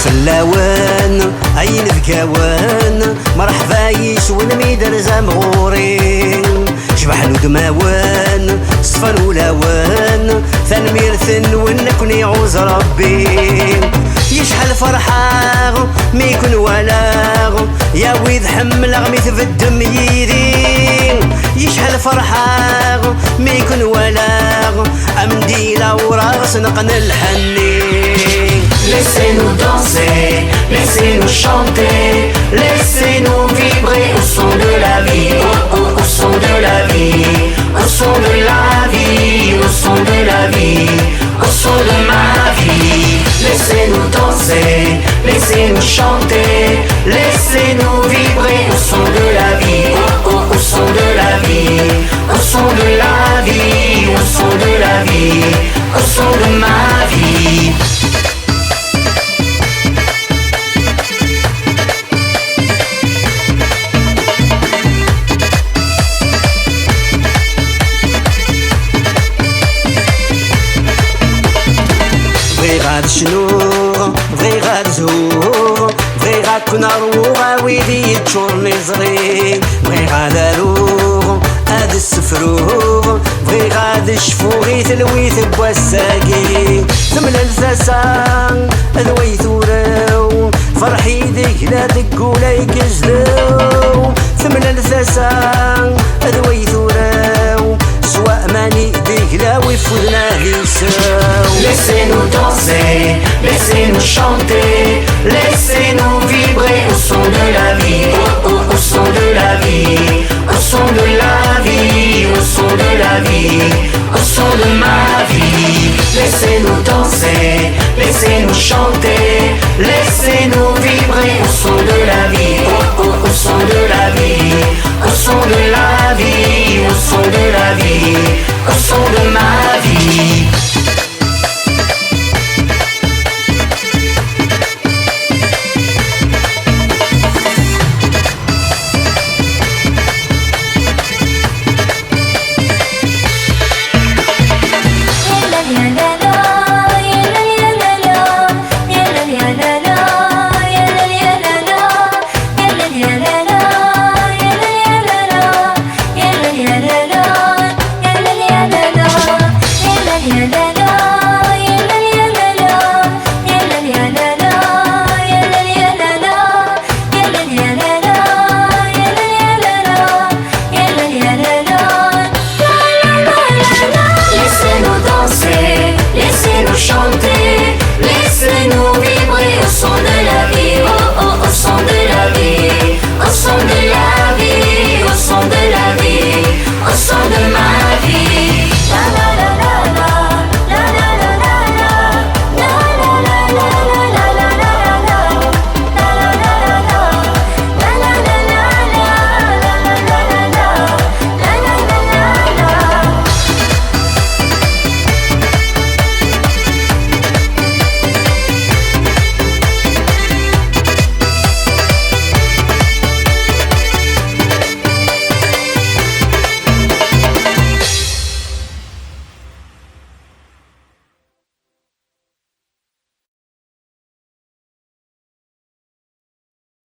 فلاوان عين ذكاوان مرحبا يسون ميدر زمغورين شبح ودماوان صفر ولاوان ثنميرثن ونكون يعوز ربي يشحل فرحة ما يكون ولا يا ويد حمل غميث في الدم يدين يشحل فرحة ما يكون ولا أمديلة وراغس نقن الحنين. Laissez-nous danser, laissez-nous chanter, laissez-nous vibrer au son de la vie, au son de la vie, au son de la vie, au son de la vie, au son de ma vie. Laissez-nous danser, laissez-nous chanter, laissez-nous vibrer au son de la vie, au son de la vie, au son de la vie, au son de la vie, au son de ma vie. غاد شنوغ بغي غاد زهور بغي غاد كون روغ ويدي يتشور نزري بغي غاد اروغ هاد السفروغ بغي غاد الشفوغي تلويث بوساقي ثمن الثسان ذويث وراو فرحي ديك لا دق ولا يقزلو ثمن الثسان ذويث وراو سواء ماني ديك لا ويفوذنا يساو. Laissez-nous danser, laissez-nous chanter, laissez-nous vibrer au son de la vie, au son de la vie, au son de la vie, au son de la vie, au son de ma vie. Laissez-nous danser, laissez-nous chanter, laissez-nous vibrer au son de la vie.